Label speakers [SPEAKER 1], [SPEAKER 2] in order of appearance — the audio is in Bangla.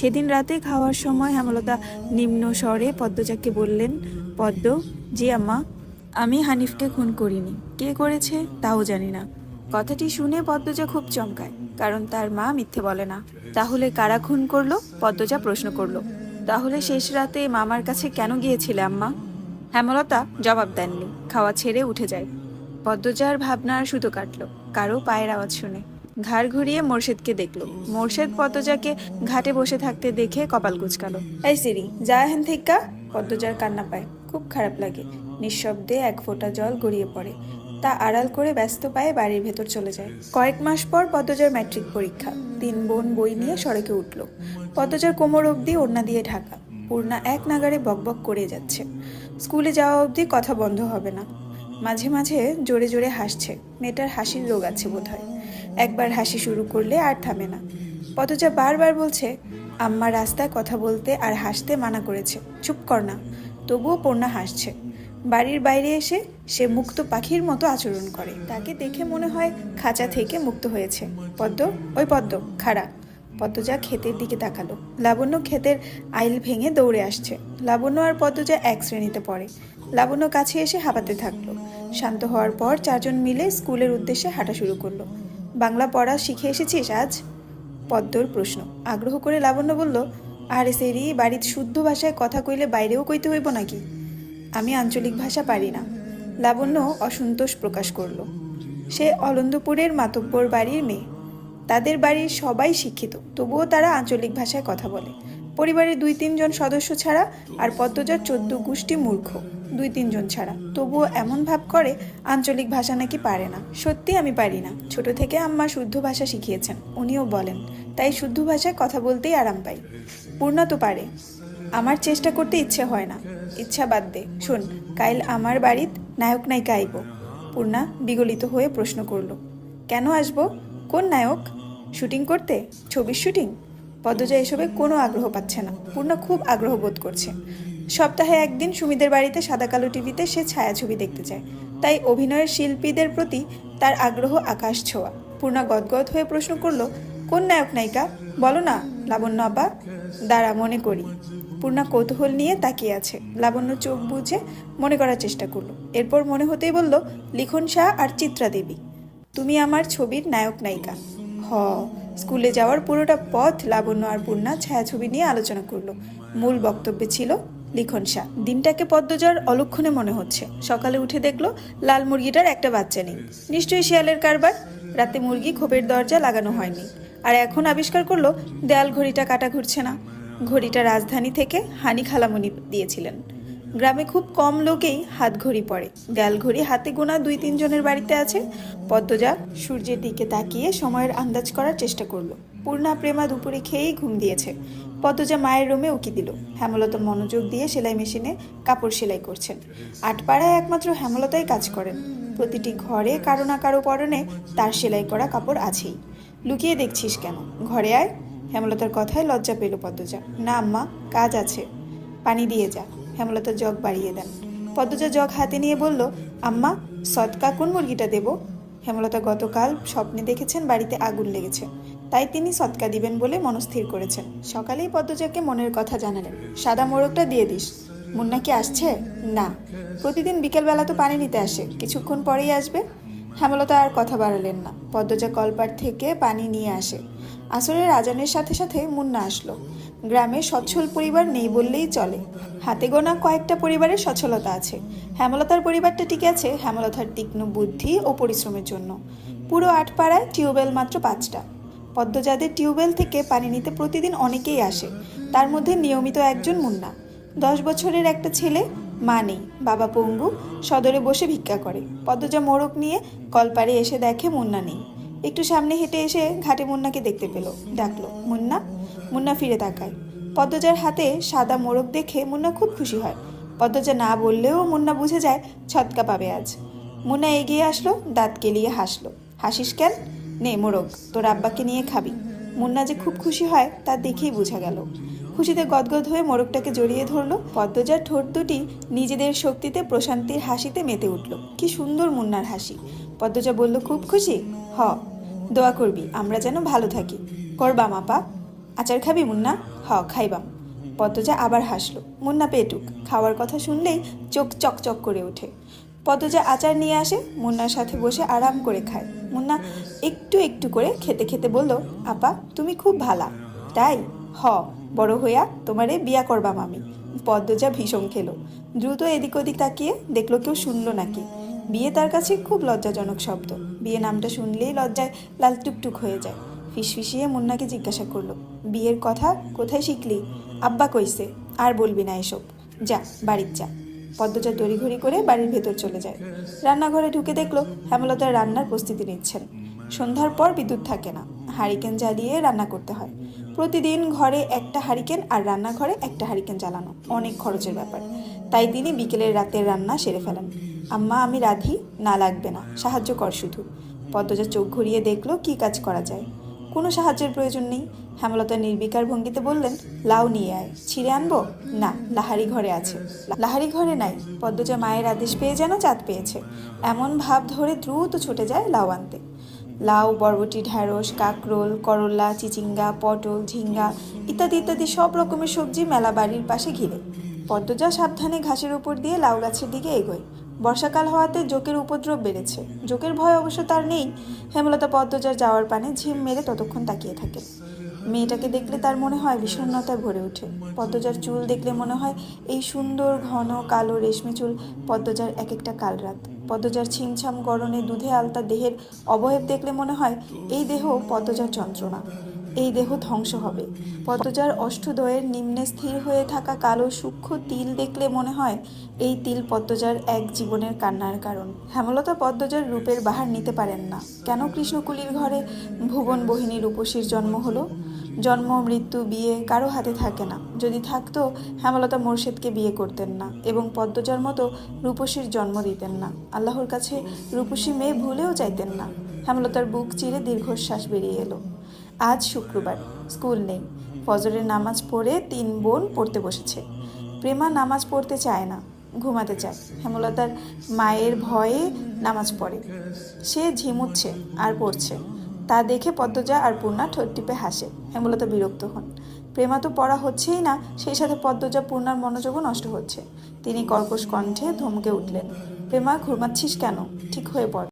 [SPEAKER 1] সেদিন রাতে খাওয়ার সময় হেমলতা নিম্ন স্বরে পদ্মজাকে বললেন, পদ্ম, জি আম্মা, আমি হানিফকে খুন করিনি, কে করেছে তাও জানি না। কথাটি শুনে পদ্মজা খুব চমকায়, কারণ তার মা মিথ্যে বলে না। তাহলে কারা খুন করলো? পদ্মজা প্রশ্ন করলো। তাহলে শেষ রাতে মামার কাছে কেন গিয়েছিলে আম্মা? হেমলতা জবাব দেননি, খাওয়া ছেড়ে উঠে যায়। পদ্মজার ভাবনার সুতো কাটলো কারো পায়ের আওয়াজ শুনে। ঘাড় ঘুরিয়ে মোর্শেদকে দেখলো। মোর্শেদ পদ্মজাকে ঘাটে বসে থাকতে দেখে কপাল কুঁচকালো। এই সিরি, যা হেন থেইক্কা। পদ্মজার কান্না পায়, খুব খারাপ লাগে। নিঃশব্দে এক ফোঁটা জল গড়িয়ে পড়ে। তা আড়াল করে ব্যস্ত পায়ে বাড়ির ভেতর চলে যায়। কয়েক মাস পর পদ্মজার ম্যাট্রিক পরীক্ষা। 3 বোন বই নিয়ে সড়কে উঠল। পদ্মজার কোমর অবধি ওড়না দিয়ে ঢাকা। পূর্ণা এক নাগাড়ে বকবক করে যাচ্ছে। স্কুলে যাওয়া অবধি কথা বন্ধ হবে না। মাঝে মাঝে জোরে জোরে হাসছে। মেয়েটার হাসির রোগ আছে বোধহয়। একবার হাসি শুরু করলে আর থামে না। পদ্মজা বারবার বলছে, আম্মা রাস্তায় কথা বলতে আর হাসতে মানা করেছে, চুপ কর না। তবুও পূর্ণা হাসছে। বাড়ির বাইরে এসে সে মুক্ত পাখির মতো আচরণ করে। তাকে দেখে মনে হয় খাঁচা থেকে মুক্ত হয়েছে। পদ্ম, ওই পদ্ম, খাড়া। পদ্মজা ক্ষেতের দিকে তাকালো। লাবণ্য ক্ষেতের আইল ভেঙে দৌড়ে আসছে। লাবণ্য আর পদ্মজা এক শ্রেণীতে পড়ে। লাবণ্য কাছে এসে হাঁপাতে থাকলো। শান্ত হওয়ার পর 4 জন মিলে স্কুলের উদ্দেশ্যে হাঁটা শুরু করলো। বাংলা পড়া শিখে এসেছিস আজ? পদ্মর প্রশ্ন। আগ্রহ করে লাবণ্য বলল, আরে সেরি, বাড়ির শুদ্ধ ভাষায় কথা কইলে বাইরেও কইতে হইব নাকি? আমি আঞ্চলিক ভাষা পারি না। লাবণ্য অসন্তোষ প্রকাশ করল। সে অলন্দপুরের মাতব্বর বাড়ির মেয়ে। তাদের বাড়ির সবাই শিক্ষিত, তবুও তারা আঞ্চলিক ভাষায় কথা বলে। পরিবারের 2-3 জন সদস্য ছাড়া, আর পদ্মজার 14 গোষ্ঠী মূর্খ। 2-3 জন ছাড়া, তবুও এমন ভাব করে আঞ্চলিক ভাষা নাকি পারে না। সত্যি আমি পারি না। ছোট থেকে আম্মা শুদ্ধ ভাষা শিখিয়েছেন, উনিও বলেন, তাই শুদ্ধ ভাষায় কথা বলতেই আরাম পাই। পূর্ণা তো পারে। আমার চেষ্টা করতে ইচ্ছে হয় না। ইচ্ছা বাদ দে, শোন, কাইল আমার বাড়িত নায়ক নায়িকা আইব। পূর্ণা বিগলিত হয়ে প্রশ্ন করল, কেন আসবো? কোন নায়ক? শুটিং করতে? ছবির শুটিং? পদ্মজা এসবে কোনো আগ্রহ পাচ্ছে না। পূর্ণা খুব আগ্রহ বোধ করছে। সপ্তাহে একদিন সুমিদের বাড়িতে সাদা কালো টিভিতে সে ছায়াছবি দেখতে চায়। তাই অভিনয়ের শিল্পীদের প্রতি তার আগ্রহ আকাশ ছোঁয়া। পূর্ণা গদগদ হয়ে প্রশ্ন করল, কোন নায়ক নায়িকা? বলো না লাবণ্য আব্বা। দাঁড়া, মনে করি। পূর্ণা কৌতূহল নিয়ে তাকিয়ে আছে। লাবণ্য চোখ বুজে মনে করার চেষ্টা করলো। এরপর মনে হতেই বলল, লিখন শাহ আর চিত্রা দেবী। তুমি আমার ছবির নায়ক নায়িকা। হ। স্কুলে যাওয়ার পুরোটা পথ লাবণ্য আর পূর্ণা ছায়াছবি নিয়ে আলোচনা করলো। মূল বক্তব্যে ছিল লিখন শাহ। দিনটাকে পদ্মজার অলক্ষণে মনে হচ্ছে। সকালে উঠে দেখলো লাল মুরগিটার একটা বাচ্চা নেই। নিশ্চয়ই শিয়ালের কারবার। রাতে মুরগি খোপের দরজা লাগানো হয়নি। আর এখন আবিষ্কার করলো দেয়াল ঘড়িটা কাটা ঘুরছে না। ঘড়িটা রাজধানী থেকে হানি খালামণি দিয়েছিলেন। গ্রামে খুব কম লোকেই হাত ঘড়ি পরে। দেয়াল ঘড়ি হাতে গোনা 2-3 জনের বাড়িতে আছে। পদ্মজা সূর্যের দিকে তাকিয়ে সময়ের আন্দাজ করার চেষ্টা করলো। পূর্ণা প্রেমা দুপুরে খেয়েই ঘুম দিয়েছে। পদ্মজা মায়ের রুমে উকি দিল। হেমলতা মনোযোগ দিয়ে সেলাই মেশিনে কাপড় সেলাই করছেন। 8 পাড়ায় একমাত্র হেমলতাই কাজ করেন। প্রতিটি ঘরে কারো না কারো পরনে তার সেলাই করা কাপড় আছেই। লুকিয়ে দেখছিস কেন? ঘরে আয়। হেমলতার কথায় লজ্জা পেল পদ্মজা। না আম্মা, কাজ আছে। পানি দিয়ে যা। হেমলতা জগ বাড়িয়ে দেন। পদ্মজা জগ হাতে নিয়ে বলল, আম্মা, সদকা কোন মুরগিটা দেব? হেমলতা গতকাল স্বপ্নে দেখেছেন বাড়িতে আগুন লেগেছে, তাই তিনি সদকা দিবেন বলে মনস্থির করেছেন। সকালেই পদ্মজাকে মনের কথা জানালেন। সাদা মোরগটা দিয়ে দিস। মুন্না কি আসছে? না। প্রতিদিন বিকেলবেলা তো পানি নিতে আসে, কিছুক্ষণ পরেই আসবে। হেমলতা আর কথা বাড়ালেন না। পদ্মজা কলপার থেকে পানি নিয়ে আসে। আসরের আজানের সাথে সাথে মুন্না আসলো। গ্রামে সচ্ছল পরিবার নেই বললেই চলে। হাতে গোনা কয়েকটা পরিবারের সচ্ছলতা আছে। হেমলতার পরিবারটা টিকে আছে হেমলতার তীক্ষ্ণ বুদ্ধি ও পরিশ্রমের জন্য। পুরো 8 পাড়ায় টিউবওয়েল মাত্র 5টা। পদ্মজাদের টিউবওয়েল থেকে পানি নিতে প্রতিদিন অনেকেই আসে। তার মধ্যে নিয়মিত একজন মুন্না। 10 বছরের একটা ছেলে, মা নেই, বাবা পঙ্গু, সদরে বসে ভিক্ষা করে। পদ্মজা মোড়ক নিয়ে কলপারে এসে দেখে মুন্না নেই। একটু সামনে হেঁটে এসে ঘাটে মুন্নাকে দেখতে পেল। ডাকলো, মুন্না। মুন্না ফিরে তাকায়। পদ্মজার হাতে সাদা মোড়ক দেখে মুন্না খুব খুশি হয়। পদ্মজা না বললেও মুন্না বুঝে যায় ছটকা পাবে আজ। মুন্না এগিয়ে আসলো, দাঁত কেলিয়ে হাসলো। হাসিস কেন? নে মোড়ক, তোর আব্বাকে নিয়ে খাবি। মুন্না যে খুব খুশি হয় তা দেখেই বোঝা গেল। খুশিতে গদগদ হয়ে মোড়কটাকে জড়িয়ে ধরলো। পদ্মজার ঠোঁট দুটি নিজেদের শক্তিতে প্রশান্তির হাসিতে মেতে উঠল। কি সুন্দর মুন্নার হাসি। পদ্মজা বলল, খুব খুশি? হ। দোয়া করবি আমরা যেন ভালো থাকি। করবা মাপা? আচার খাবি মুন্না? খাইবাম। পদ্মজা আবার হাসলো। মুন্না পেটুক, খাওয়ার কথা শুনলেই চোখ চকচক করে ওঠে। পদ্মজা আচার নিয়ে আসে, মুন্নার সাথে বসে আরাম করে খায়। মুন্না একটু একটু করে খেতে খেতে বলল, আপা তুমি খুব ভালা। তাই? বড় হইয়া তোমারে বিয়া করবাম আমি। পদ্মজা ভীষণ খেলো। দ্রুত এদিক ওদিক তাকিয়ে দেখলো কেউ শুনলো নাকি। বিয়ে তার কাছে খুব লজ্জাজনক শব্দ। বিয়ে নামটা শুনলেই লজ্জায় লাল টুকটুক হয়ে যায়। ফিসফিসিয়ে মুন্নাকে জিজ্ঞাসা করলো, বিয়ের কথা কোথায় শিখলি? আব্বা কইছে, আর বলবি না এসব, যা বাড়ির যা। পদ্মজা তড়িঘড়ি করে বাড়ির ভেতর চলে যায়। রান্নাঘরে ঢুকে দেখলো হেমলতা রান্নার প্রস্তুতি নিচ্ছেন। সন্ধ্যার পর বিদ্যুৎ থাকে না, হারিকেন জ্বালিয়ে রান্না করতে হয়। প্রতিদিন ঘরে একটা হারিকেন আর রান্নাঘরে একটা হারিকেন জ্বালানো অনেক খরচের ব্যাপার। তাই তিনি বিকেলের রাতের রান্না সেরে ফেলেন। আম্মা আমি রাঁধি? না লাগবে না, সাহায্য কর শুধু। পদ্মজা চোখ ঘুরিয়ে দেখলো কি কাজ করা যায়। কোনো সাহায্যের প্রয়োজন নেই। হেমলতা নির্বিকার ভঙ্গিতে বললেন, লাউ নিয়ে আয়। ছিঁড়ে আনবো? না, লাহারি ঘরে আছে। লাহারি ঘরে নাই। পদ্মজা মায়ের আদেশ পেয়ে যেন চাঁদ পেয়েছে এমন ভাব ধরে দ্রুত ছুটে যায় লাউ আনতে। লাউ, বরবটি, ঢ্যাঁড়স, কাঁকরোল, করলা, চিচিঙ্গা, পটল, ঝিঙ্গা ইত্যাদি ইত্যাদি সব রকমের সবজি মেলা বাড়ির পাশে ঘিরে। পদ্মজা সাবধানে ঘাসের উপর দিয়ে লাউ গাছের দিকে এগোয়। বর্ষাকাল হওয়াতে জোকের উপদ্রব বেড়েছে। জোকের ভয় অবশ্য তার নেই। হেমলতা পদ্মজার যাওয়ার পানে ঝিম মেরে ততক্ষণ তাকিয়ে থাকে। মেয়েটাকে দেখলে তার মনে হয় বিষণ্ণতায় ভরে ওঠে। পদ্মজার চুল দেখলে মনে হয় এই সুন্দর ঘন কালো রেশমি চুল পদ্মজার এক একটা কালরাত। পদ্মজার ছিমছাম গরনে দুধে আলতা দেহের অবয়ব দেখলে মনে হয় এই দেহ পদ্মজার যন্ত্রণা, এই দেহ ধ্বংস হবে। পদ্মজার অষ্টদয়ের নিম্নে স্থির হয়ে থাকা কালো সূক্ষ্ম তিল দেখলে মনে হয় এই তিল পদ্মজার এক জীবনের কান্নার কারণ। হেমলতা পদ্মজার রূপের বাহার নিতে পারেন না। কেন কৃষ্ণকুলির ঘরে ভুবন বহিনী রূপসীর জন্ম হলো? জন্ম, মৃত্যু, বিয়ে কারো হাতে থাকে না। যদি থাকতো হেমলতা মোর্শেদকে বিয়ে করতেন না এবং পদ্মজার মতো রূপসীর জন্ম দিতেন না। আল্লাহর কাছে রূপসী মেয়ে ভুলেও চাইতেন না। হেমলতার বুক চিরে দীর্ঘশ্বাস বেরিয়ে এলো। আজ শুক্রবার, স্কুল নেই। ফজরের নামাজ পড়ে 3 বোন পড়তে বসেছে। প্রেমা নামাজ পড়তে চায় না, ঘুমাতে চায়। হেমলতার মায়ের ভয়ে নামাজ পড়ে। সে ঝিমুচ্ছে আর পড়ছে। তা দেখে পদ্মজা আর পূর্ণা ঠোঁট টিপে হাসে। হেমলতা বিরক্ত হন। প্রেমা তো পড়া হচ্ছেই না, সেই সাথে পদ্মজা পূর্ণার মনোযোগও নষ্ট হচ্ছে। তিনি কর্কশ কণ্ঠে ধমকে উঠলেন, প্রেমা ঘুমাচ্ছিস কেন? ঠিক হয়ে পড়।